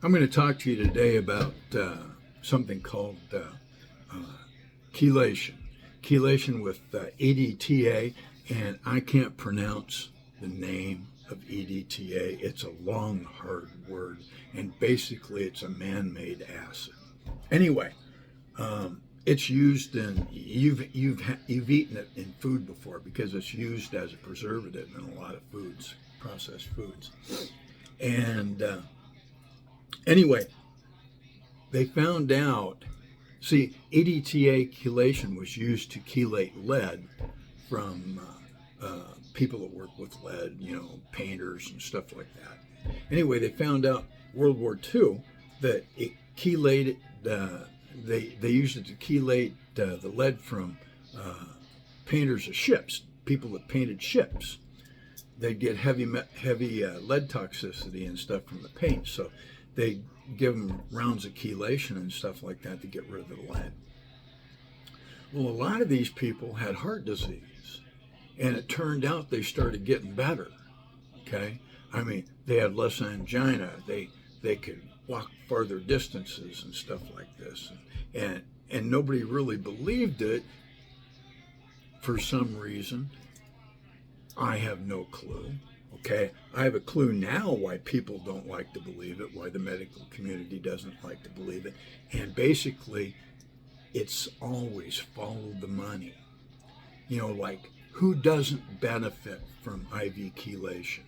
I'm going to talk to you today about something called chelation. Chelation with EDTA, and I can't pronounce the name of EDTA. It's a long, hard word, and basically it's a man-made acid. Anyway, it's used in, you've eaten it in food before because it's used as a preservative in a lot of foods, processed foods. And anyway, they found out, see, EDTA chelation was used to chelate lead from people that work with lead, painters and stuff like that. Anyway, they found out World War II that it chelated, they used it to chelate the lead from painters of ships, people that painted ships. They'd get heavy lead toxicity and stuff from the paint, so they give them rounds of chelation and stuff like that to get rid of the lead. Well, a lot of these people had heart disease, and it turned out they started getting better. Okay, I mean, they had less angina. They could walk farther distances and stuff like this, and nobody really believed it for some reason. I have no clue. Okay, I have a clue now why people don't like to believe it, why the medical community doesn't like to believe it, and basically it's always follow the money. Like, who doesn't benefit from IV chelation?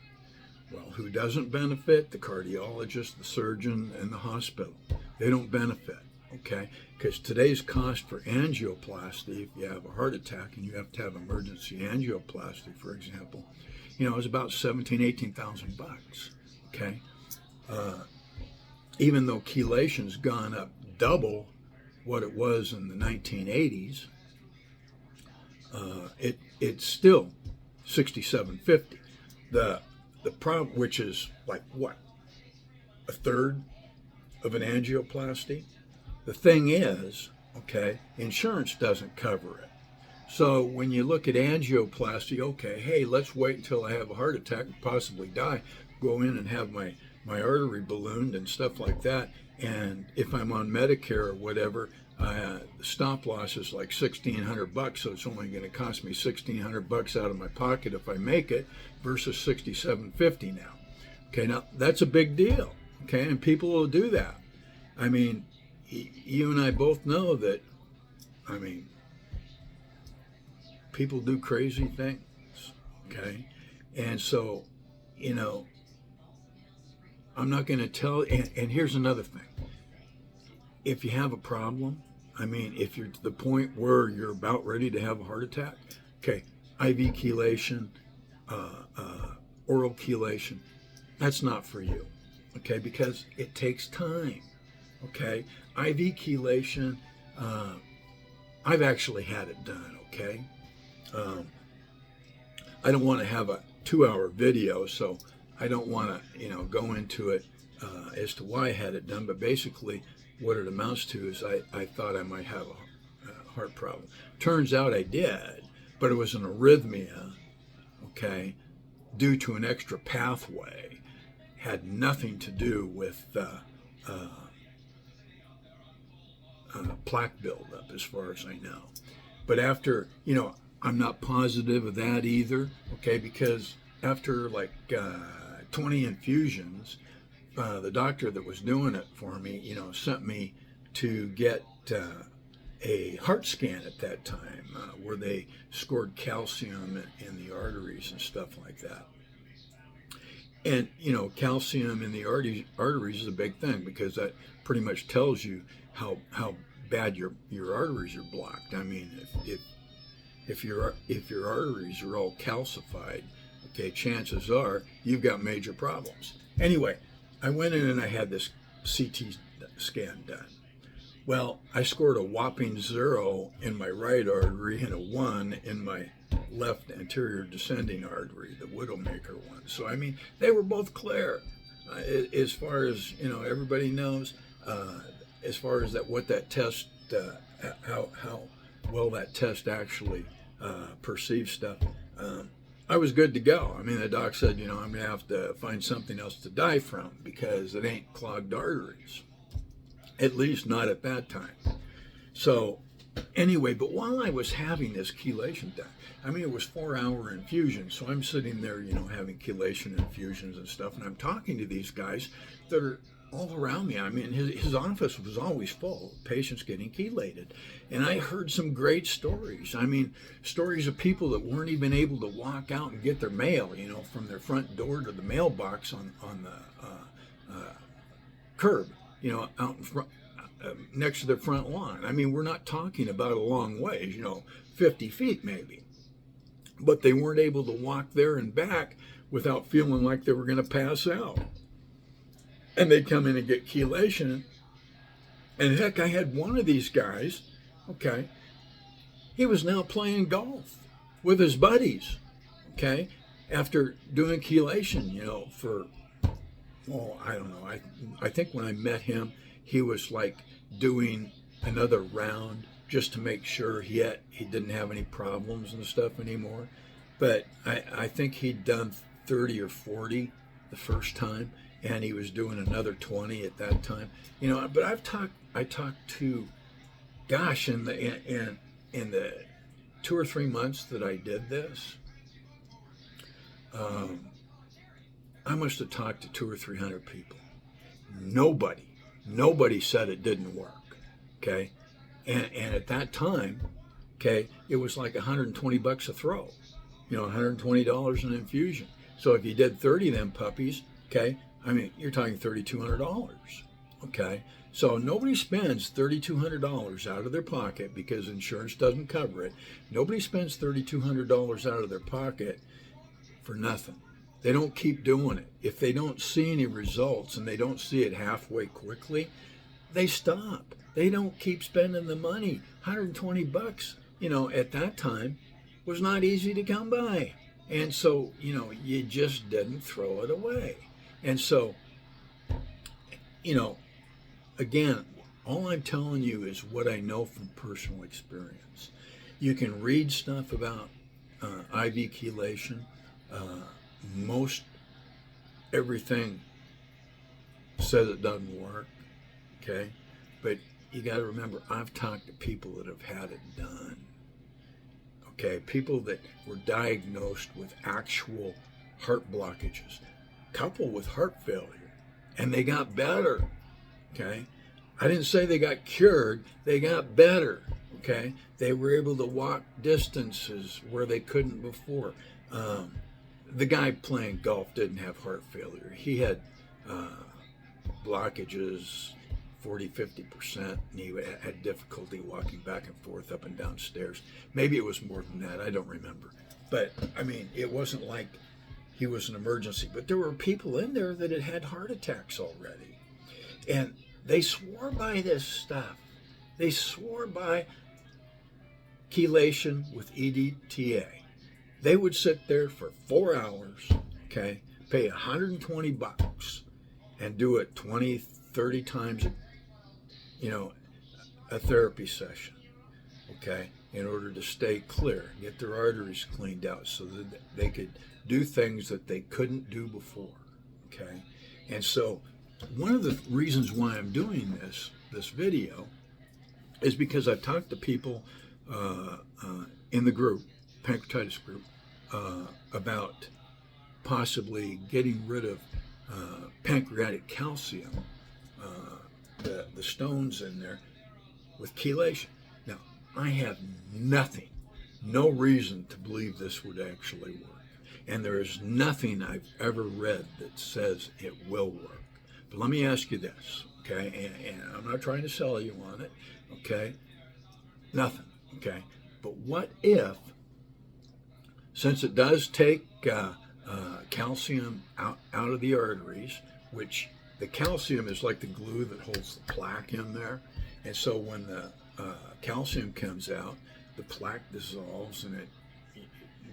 Well, who doesn't benefit? The cardiologist, the surgeon, and the hospital. They don't benefit, okay? Because today's cost for angioplasty, if you have a heart attack and you have to have emergency angioplasty, for example, is about $17,000-$18,000, okay? Even though chelation's gone up double what it was in the 1980s, it's still $67.50. The problem, which is like what, a third of an angioplasty? The thing is, okay, insurance doesn't cover it. So when you look at angioplasty, okay, hey, let's wait until I have a heart attack and possibly die, go in and have my artery ballooned and stuff like that. And if I'm on Medicare or whatever, the stop loss is like $1,600, so it's only going to cost me $1,600 out of my pocket if I make it, versus $67.50 now. Okay, now that's a big deal. Okay, and people will do that. I mean, you and I both know that. I mean, people do crazy things. Okay, and so, I'm not going to tell. And here's another thing. If you have a problem, I mean, if you're to the point where you're about ready to have a heart attack, okay, IV chelation, oral chelation, that's not for you, okay, because it takes time, okay? IV chelation, I've actually had it done, okay? I don't want to have a 2-hour video, so I don't want to, go into it as to why I had it done, but basically, what it amounts to is I thought I might have a heart problem. Turns out I did, but it was an arrhythmia, okay, due to an extra pathway. Had nothing to do with plaque buildup, as far as I know. But after, I'm not positive of that either, okay, because after like 20 infusions, the doctor that was doing it for me, sent me to get a heart scan at that time, where they scored calcium in the arteries and stuff like that. And, calcium in the arteries is a big thing, because that pretty much tells you how bad your arteries are blocked. I mean, if your arteries are all calcified, okay, chances are you've got major problems. Anyway, I went in and I had this CT scan done. Well, I scored a whopping 0 in my right artery and a 1 in my left anterior descending artery, the widowmaker one. So, I mean, they were both clear. As far as, everybody knows, as far as what that test, how well that test actually perceives stuff. I was good to go. I mean, the doc said, you know, I'm going to have to find something else to die from because it ain't clogged arteries, at least not at that time. So anyway, but while I was having this chelation done, I mean, it was 4-hour infusion. So I'm sitting there, you know, having chelation infusions and stuff. And I'm talking to these guys that are all around me. I mean, his office was always full of patients getting chelated. And I heard some great stories. I mean, stories of people that weren't even able to walk out and get their mail, you know, from their front door to the mailbox on the curb, you know, out in front, next to their front lawn. I mean, we're not talking about a long ways, you know, 50 feet maybe. But they weren't able to walk there and back without feeling like they were going to pass out. And they'd come in and get chelation. And heck, I had one of these guys, okay, he was now playing golf with his buddies, okay, after doing chelation, you know, for, well, I don't know. I think when I met him, he was like doing another round just to make sure he didn't have any problems and stuff anymore. But I think he'd done 30 or 40 the first time, and he was doing another 20 at that time. You know, but I talked to, gosh, in the 2 or 3 months that I did this, I must have talked to 200 or 300 people. Nobody said it didn't work. Okay, and at that time, okay, it was like $120 a throw. You know, $120 an infusion. So if you did 30 of them puppies, okay, I mean, you're talking $3,200. Okay, so nobody spends $3,200 out of their pocket because insurance doesn't cover it. Nobody spends $3,200 out of their pocket for nothing. They don't keep doing it. If they don't see any results and they don't see it halfway quickly, they stop. They don't keep spending the money. $120, you know, at that time was not easy to come by. And so, you know, you just didn't throw it away. And so, you know, again, all I'm telling you is what I know from personal experience. You can read stuff about IV chelation. Most everything says it doesn't work, okay? But you got to remember, I've talked to people that have had it done, okay? People that were diagnosed with actual heart blockages, coupled with heart failure, and they got better, okay? I didn't say they got cured, they got better, okay? They were able to walk distances where they couldn't before. The guy playing golf didn't have heart failure. He had blockages 40-50%, and he had difficulty walking back and forth up and down stairs. Maybe it was more than that, I don't remember. But I mean, it wasn't like he was an emergency. But there were people in there that had heart attacks already. And they swore by this stuff. They swore by chelation with EDTA. They would sit there for 4 hours, okay, pay $120 and do it 20, 30 times, you know, a therapy session, okay, in order to stay clear, get their arteries cleaned out so that they could do things that they couldn't do before, okay? And so one of the reasons why I'm doing this video is because I've talked to people in the group, pancreatitis group, about possibly getting rid of pancreatic calcium, the stones in there, with chelation. Now, I have no reason to believe this would actually work. And there is nothing I've ever read that says it will work. But let me ask you this, okay? And I'm not trying to sell you on it, okay? Nothing, okay? But what if, since it does take calcium out of the arteries, which the calcium is like the glue that holds the plaque in there, and so when the calcium comes out, the plaque dissolves and it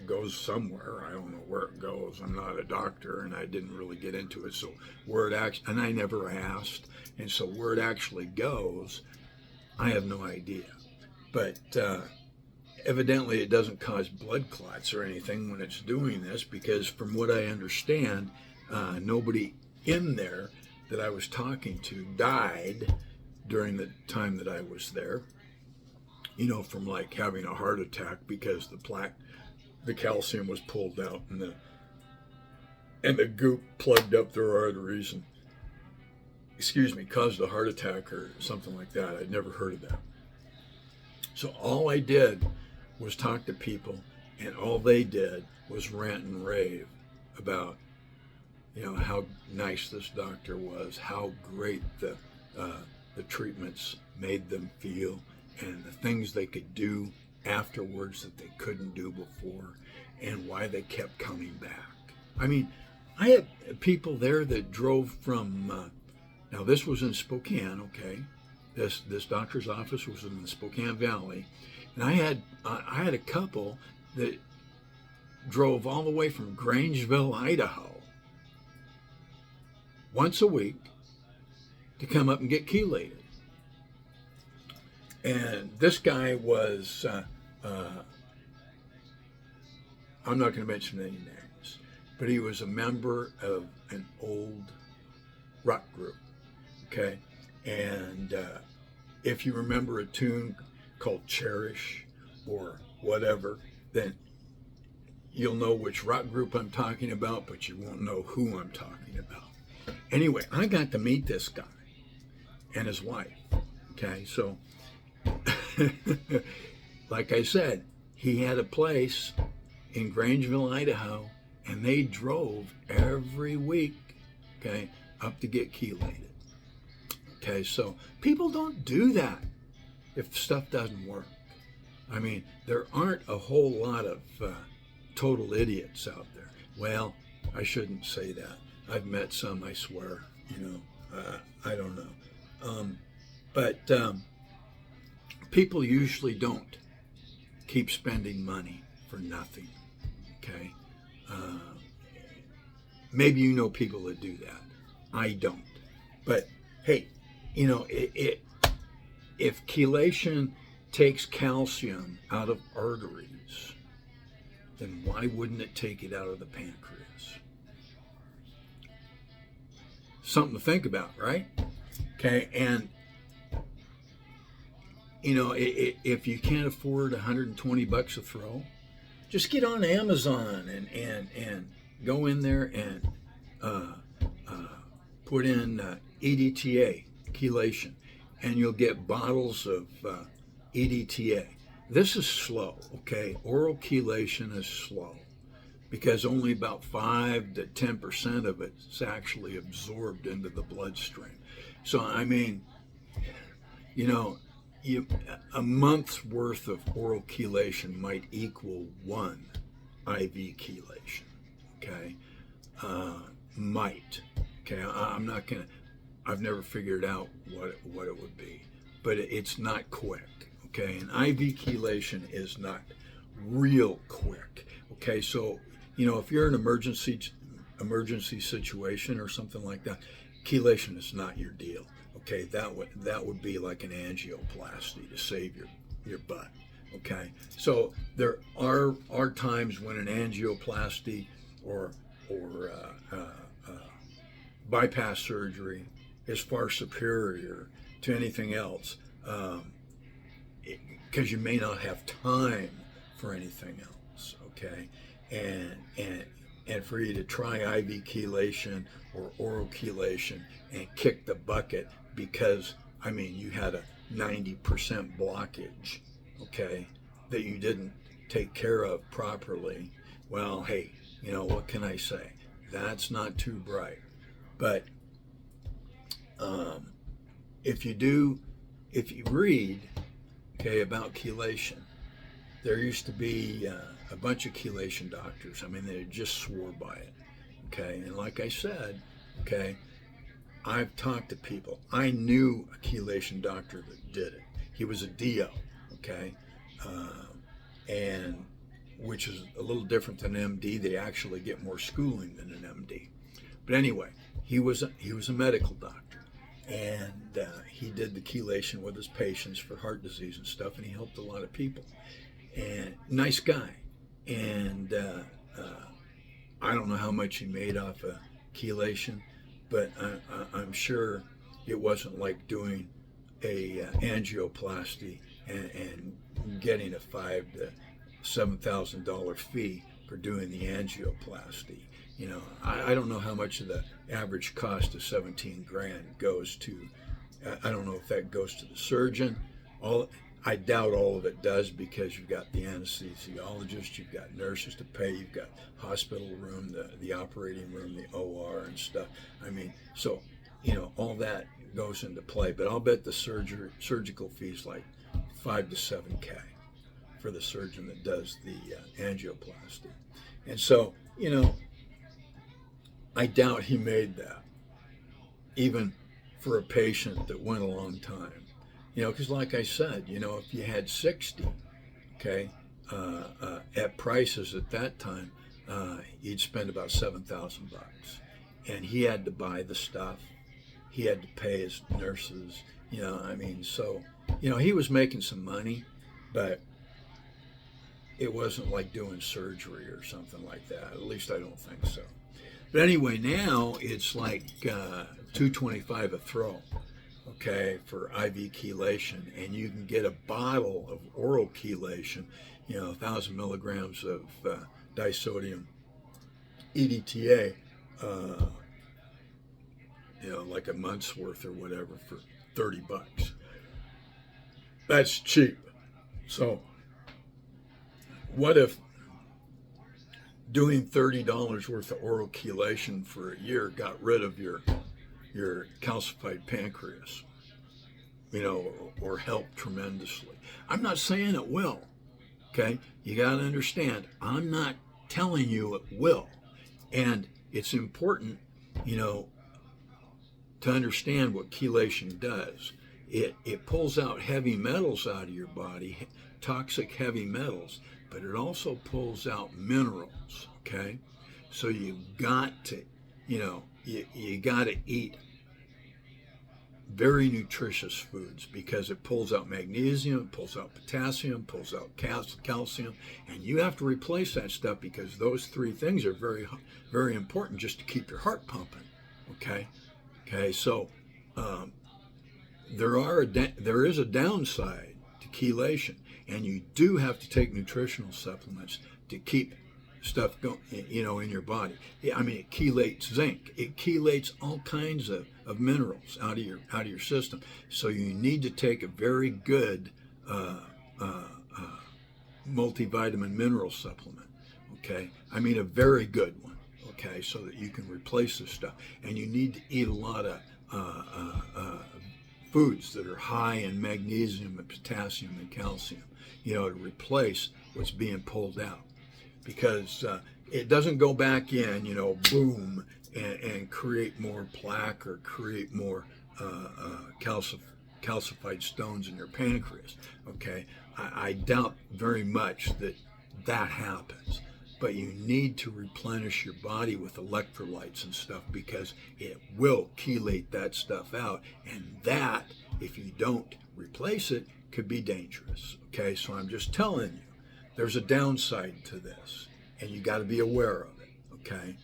goes somewhere. I don't know where it goes. I'm not a doctor and I didn't really get into it. So where it actually, and I never asked, and so where it actually goes, I have no idea. But evidently it doesn't cause blood clots or anything when it's doing this, because from what I understand, nobody in there that I was talking to died during the time that I was there, from like having a heart attack because the plaque, the calcium was pulled out and the goop plugged up their arteries and, caused a heart attack or something like that. I'd never heard of that. So all I did was talk to people, and all they did was rant and rave about, how nice this doctor was, how great the treatments made them feel, and the things they could do afterwards that they couldn't do before, and why they kept coming back. I mean, I had people there that drove from, now this was in Spokane, okay? This doctor's office was in the Spokane Valley, and I had a couple that drove all the way from Grangeville, Idaho, once a week to come up and get chelated. And this guy was, I'm not going to mention any names, but he was a member of an old rock group, okay? And if you remember a tune called Cherish or whatever, then you'll know which rock group I'm talking about, but you won't know who I'm talking about. Anyway, I got to meet this guy and his wife, okay? So, like I said, he had a place in Grangeville, Idaho, and they drove every week, okay, up to get chelated. Okay, so people don't do that if stuff doesn't work. I mean, there aren't a whole lot of total idiots out there. Well, I shouldn't say that. I've met some, I swear, I don't know. But people usually don't keep spending money for nothing, okay? Maybe you know people that do that. I don't. But, hey, if chelation takes calcium out of arteries, then why wouldn't it take it out of the pancreas? Something to think about, right? Okay, and if you can't afford $120 a throw, just get on Amazon and go in there and put in EDTA Chelation, and you'll get bottles of EDTA. This is slow, okay? Oral chelation is slow because only about 5 to 10% of it is actually absorbed into the bloodstream. So, I mean, a month's worth of oral chelation might equal 1 IV chelation, okay? Might, okay? I'm not gonna, I've never figured out what it would be, but it's not quick, okay? An IV chelation is not real quick, okay? So, if you're in an emergency situation or something like that, chelation is not your deal. Okay, that would be like an angioplasty to save your butt. Okay, so there are times when an angioplasty or bypass surgery is far superior to anything else, because you may not have time for anything else. Okay, and for you to try IV chelation or oral chelation and kick the bucket because, you had a 90% blockage, okay, that you didn't take care of properly. Well, hey, what can I say? That's not too bright. But if you read, okay, about chelation, there used to be a bunch of chelation doctors. They just swore by it, okay? And like I said, okay, I've talked to people. I knew a chelation doctor that did it. He was a DO, okay? And which is a little different than an MD. They actually get more schooling than an MD. But anyway, he was a medical doctor, and he did the chelation with his patients for heart disease and stuff, and he helped a lot of people. and nice guy. And I don't know how much he made off of chelation, but I'm sure it wasn't like doing a angioplasty and getting a $5,000 to $7,000 fee for doing the angioplasty. I don't know how much of the average cost of 17 grand goes to. I don't know if that goes to the surgeon. I doubt all of it does, because you've got the anesthesiologist, you've got nurses to pay, you've got hospital room, the operating room, the OR and stuff. So all that goes into play. But I'll bet the surgical fees like 5 to 7K for the surgeon that does the angioplasty. And so I doubt he made that, even for a patient that went a long time. Because like I said, if you had 60, okay, at prices at that time, you'd spend about $7,000, and he had to buy the stuff, he had to pay his nurses, so he was making some money, but it wasn't like doing surgery or something like that. At least I don't think so. But anyway, now it's like $225 a throw, okay, for IV chelation, and you can get a bottle of oral chelation, 1,000 milligrams of disodium EDTA, like a month's worth or whatever, for $30. That's cheap. So what if doing $30 worth of oral chelation for a year got rid of your calcified pancreas, or helped tremendously? I'm not saying it will, okay? You got to understand, I'm not telling you it will. And it's important, to understand what chelation does. It pulls out heavy metals out of your body, toxic heavy metals, but it also pulls out minerals, okay? So you've got to, you got to eat very nutritious foods, because it pulls out magnesium, it pulls out potassium, pulls out calcium, and you have to replace that stuff, because those three things are very, very important just to keep your heart pumping, okay? So there is a downside to chelation, and you do have to take nutritional supplements to keep stuff going, in your body. It chelates zinc. It chelates all kinds of minerals out of your system. So you need to take a very good multivitamin mineral supplement. Okay, a very good one. Okay, so that you can replace this stuff. And you need to eat a lot of foods that are high in magnesium and potassium and calcium, to replace what's being pulled out. Because it doesn't go back in, boom, and create more plaque or create more calcified stones in your pancreas. Okay, I doubt very much that happens. But you need to replenish your body with electrolytes and stuff, because it will chelate that stuff out. And that, if you don't replace it, could be dangerous. Okay, so I'm just telling you, there's a downside to this, and you got to be aware of it, okay?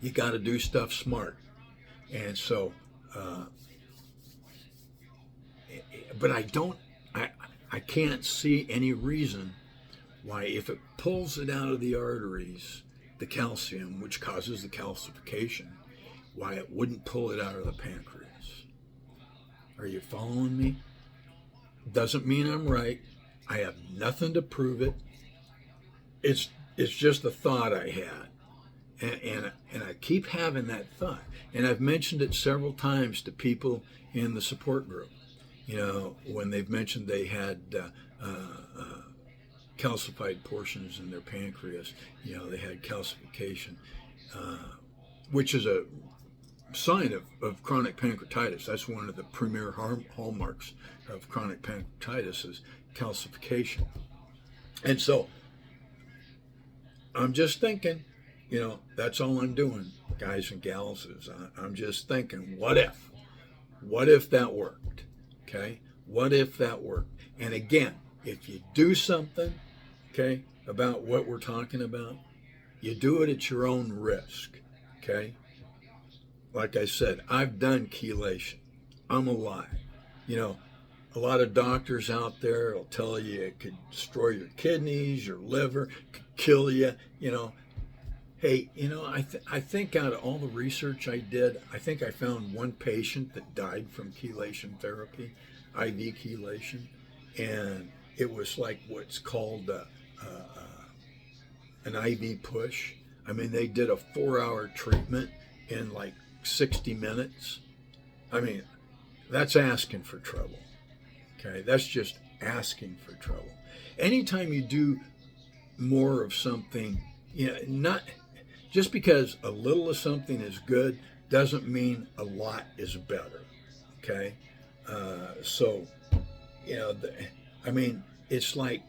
You got to do stuff smart. And so, but I can't see any reason why, if it pulls it out of the arteries, the calcium, which causes the calcification, why it wouldn't pull it out of the pancreas. Are you following me? Doesn't mean I'm right. I have nothing to prove it. It's just a thought I had. And I keep having that thought. And I've mentioned it several times to people in the support group. When they've mentioned they had calcified portions in their pancreas, they had calcification, which is a sign of chronic pancreatitis. That's one of the premier hallmarks of chronic pancreatitis, is calcification. And so I'm just thinking, that's all I'm doing, guys and gals, is I'm just thinking, what if that worked? Okay, what if that worked? And again, if you do something, okay, about what we're talking about, you do it at your own risk, okay? Like I said, I've done chelation. I'm alive. You know, a lot of doctors out there will tell you it could destroy your kidneys, your liver, could kill you, you know. Hey, you know, I think out of all the research I did, I think I found one patient that died from chelation therapy, IV chelation, and it was like what's called an IV push. I mean, they did a 4-hour treatment in like 60 minutes. I mean, that's asking for trouble. Okay, that's just asking for trouble. Anytime you do more of something, you know, not just because a little of something is good doesn't mean a lot is better. Okay, so you know, I mean, it's like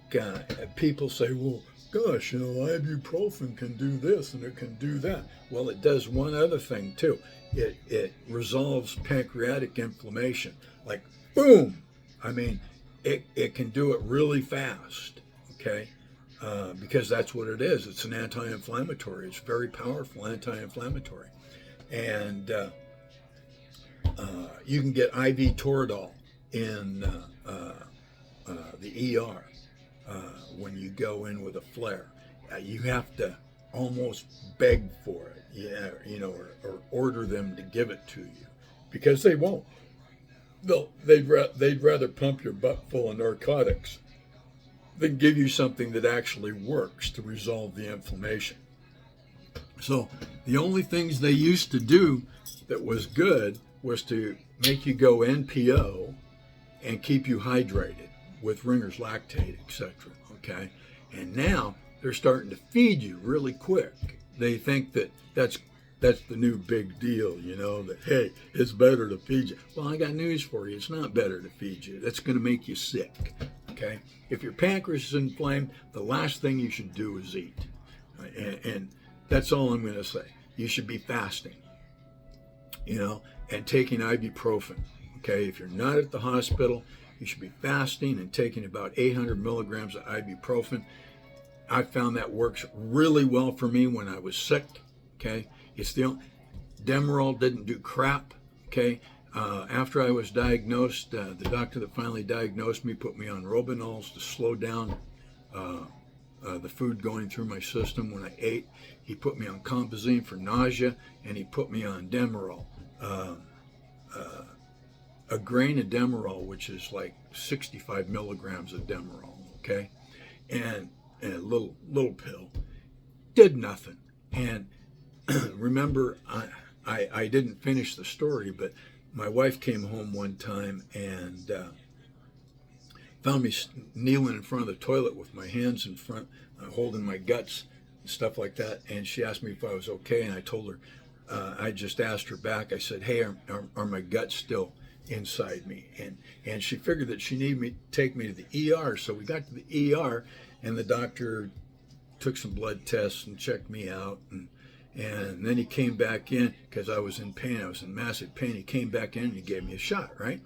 people say, well, gosh, you know, ibuprofen can do this and it can do that. Well, it does one other thing too. It resolves pancreatic inflammation. Like, boom! I mean, it can do it really fast, okay? Because that's what it is. It's an anti-inflammatory. It's very powerful anti-inflammatory. And you can get IV Toradol in the ER when you go in with a flare. You have to almost beg for it, yeah, you know, or order them to give it to you, because they won't. They'd rather pump your butt full of narcotics than give you something that actually works to resolve the inflammation. So the only things they used to do that was good was to make you go NPO and keep you hydrated with Ringer's lactate, etc. Okay, and now they're starting to feed you really quick. They think that that's the new big deal, you know, that, hey, it's better to feed you. Well, I got news for you. It's not better to feed you. That's going to make you sick, okay? If your pancreas is inflamed, the last thing you should do is eat. And that's all I'm going to say. You should be fasting, you know, and taking ibuprofen, okay? If you're not at the hospital, you should be fasting and taking about 800 milligrams of ibuprofen. I found that works really well for me when I was sick, okay? It's the only, Demerol didn't do crap, okay? After I was diagnosed, the doctor that finally diagnosed me put me on Robinols to slow down the food going through my system when I ate. He put me on Compazine for nausea, and he put me on Demerol. A grain of Demerol, which is like 65 milligrams of Demerol, okay? And a little pill. Did nothing. And remember, I didn't finish the story, but my wife came home one time and found me kneeling in front of the toilet with my hands in front, holding my guts and stuff like that. And she asked me if I was okay, and I told her, I just asked her back. I said, hey, are my guts still inside me? And she figured that she needed me to take me to the ER. So we got to the ER, and the doctor took some blood tests and checked me out, and then he came back in because I was in pain. I was in massive pain. He came back in and he gave me a shot, right?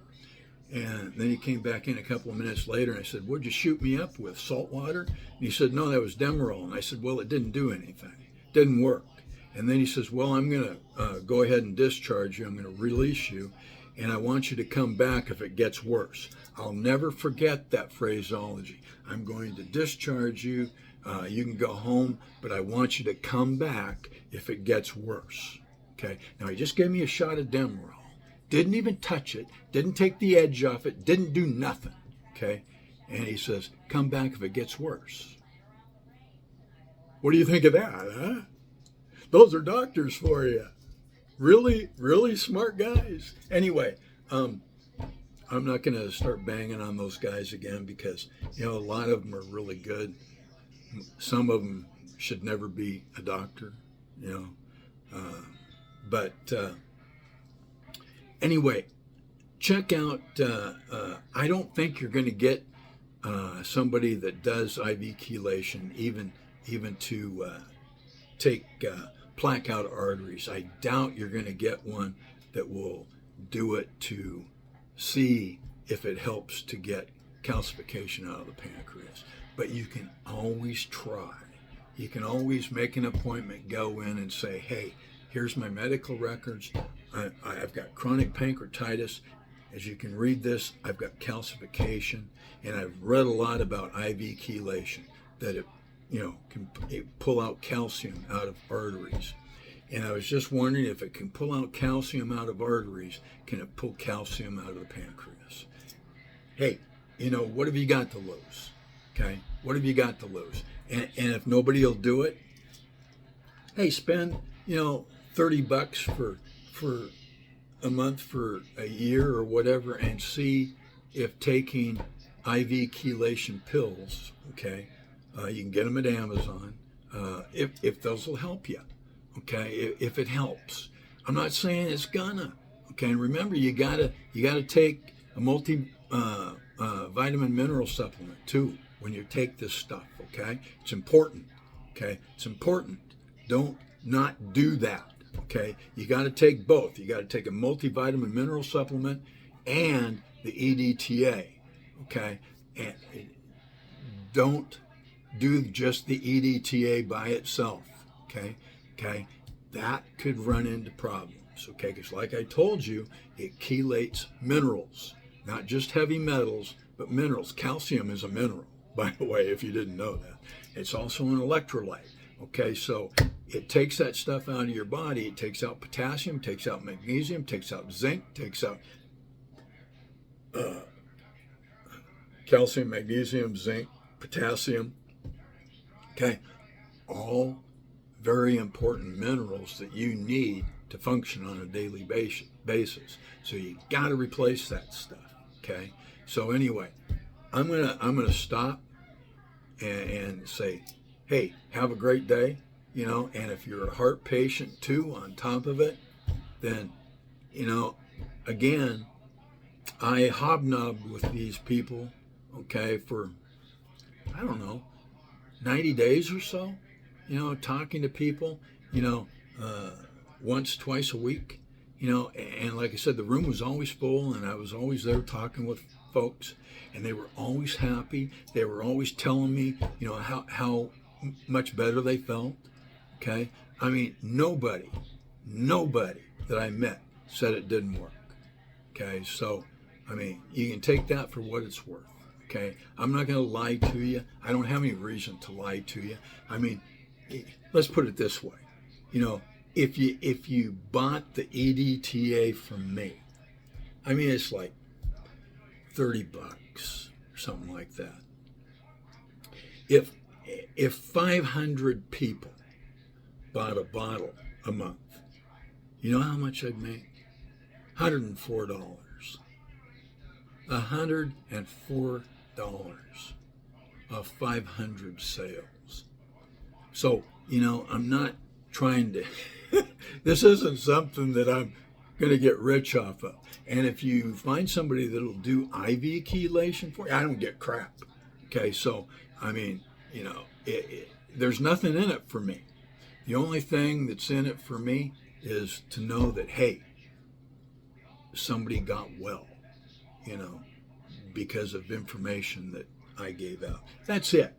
And then he came back in a couple of minutes later, and I said, what'd you shoot me up with, salt water? And he said, no, that was Demerol. And I said, well, it didn't do anything. It didn't work. And then he says, well, I'm going to go ahead and discharge you. I'm going to release you, and I want you to come back if it gets worse. I'll never forget that phraseology. I'm going to discharge you. You can go home, but I want you to come back if it gets worse. Okay? Now, he just gave me a shot of Demerol. Didn't even touch it. Didn't take the edge off it. Didn't do nothing. Okay? And he says, come back if it gets worse. What do you think of that, huh? Those are doctors for you. Really, really smart guys. Anyway, I'm not going to start banging on those guys again because, you know, a lot of them are really good. Some of them should never be a doctor, you know. But anyway, check out, I don't think you're going to get somebody that does IV chelation even to take plaque out arteries. I doubt you're going to get one that will do it to see if it helps to get calcification out of the pancreas. But you can always try. You can always make an appointment, go in and say, hey, here's my medical records. I've got chronic pancreatitis. As you can read this, I've got calcification, and I've read a lot about IV chelation, that it can pull out calcium out of arteries. And I was just wondering, if it can pull out calcium out of arteries, can it pull calcium out of the pancreas? Hey, what have you got to lose? Okay, what have you got to lose? And if nobody will do it, hey, spend $30 for a month, for a year or whatever, and see if taking IV chelation pills, okay, you can get them at Amazon, if those will help you, okay, if it helps. I'm not saying it's gonna, okay, and remember, you gotta take a vitamin mineral supplement too when you take this stuff, okay? It's important, okay? It's important. Don't not do that, okay? You got to take both. You got to take a multivitamin mineral supplement and the EDTA, okay? And don't do just the EDTA by itself, okay? Okay? That could run into problems, okay? Because like I told you, it chelates minerals, not just heavy metals, but minerals. Calcium is a mineral, by the way, if you didn't know that. It's also an electrolyte. Okay, so it takes that stuff out of your body. It takes out potassium, takes out magnesium, takes out zinc, takes out calcium, magnesium, zinc, potassium. Okay, all very important minerals that you need to function on a daily basis. So you got to replace that stuff. Okay, so anyway, I'm gonna stop and say, hey, have a great day, and if you're a heart patient too, on top of it, then, again, I hobnobbed with these people, okay, for, I don't know, 90 days or so, talking to people, once, twice a week, and like I said, the room was always full, and I was always there talking with folks, and they were always happy. They were always telling me, how much better they felt. Okay, I mean, nobody that I met said it didn't work. Okay, so I mean, you can take that for what it's worth. Okay, I'm not going to lie to you. I don't have any reason to lie to you. I mean, let's put it this way. If you bought the EDTA from me, I mean, it's like $30 or something like that. If 500 people bought a bottle a month, you know how much I'd make? $104. $104 of 500 sales. So, I'm not trying to, this isn't something that I'm going to get rich off of. And if you find somebody that'll do IV chelation for you, I don't get crap. Okay, so, I mean, there's nothing in it for me. The only thing that's in it for me is to know that, hey, somebody got well, because of information that I gave out. That's it.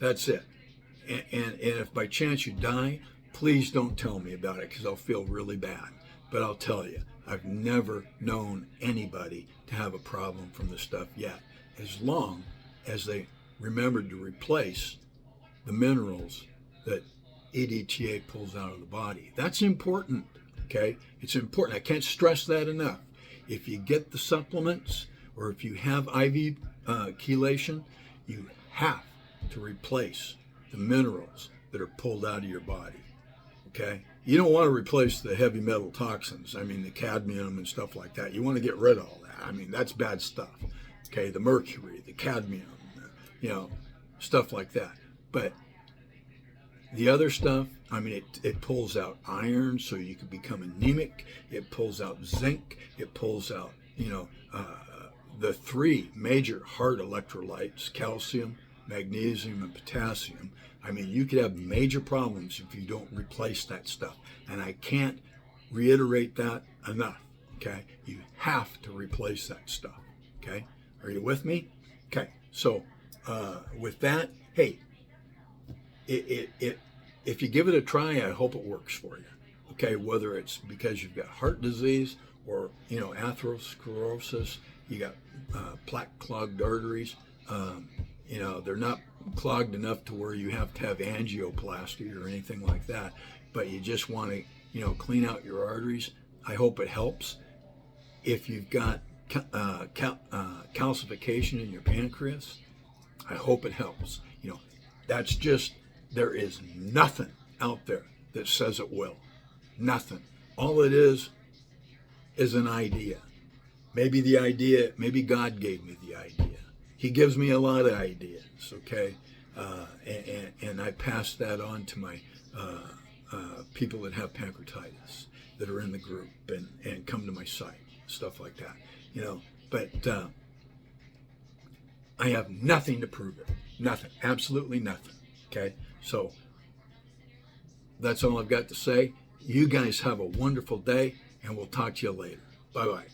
And if by chance you die, please don't tell me about it, because I'll feel really bad. But I'll tell you, I've never known anybody to have a problem from the stuff yet, as long as they remembered to replace the minerals that EDTA pulls out of the body. That's important, okay? It's important. I can't stress that enough. If you get the supplements, or if you have IV chelation, you have to replace the minerals that are pulled out of your body, okay? You don't want to replace the heavy metal toxins. I mean, the cadmium and stuff like that. You want to get rid of all that. I mean, that's bad stuff, okay? The mercury, the cadmium, stuff like that. But the other stuff, I mean, it pulls out iron, so you can become anemic. It pulls out zinc. It pulls out, the three major heart electrolytes, calcium, magnesium, and potassium. I mean, you could have major problems if you don't replace that stuff. And I can't reiterate that enough, okay? You have to replace that stuff, okay? Are you with me? Okay, so with that, hey, if you give it a try, I hope it works for you. Okay, whether it's because you've got heart disease or atherosclerosis, you got plaque clogged arteries. They're not clogged enough to where you have to have angioplasty or anything like that, but you just want to clean out your arteries. I hope it helps. If you've got calcification in your pancreas, I hope it helps. That's just, there is nothing out there that says it will. Nothing. All it is an idea. Maybe God gave me the idea. He gives me a lot of ideas, okay? And I pass that on to my people that have pancreatitis, that are in the group and come to my site, stuff like that. But I have nothing to prove it. Nothing. Absolutely nothing. Okay? So that's all I've got to say. You guys have a wonderful day, and we'll talk to you later. Bye-bye.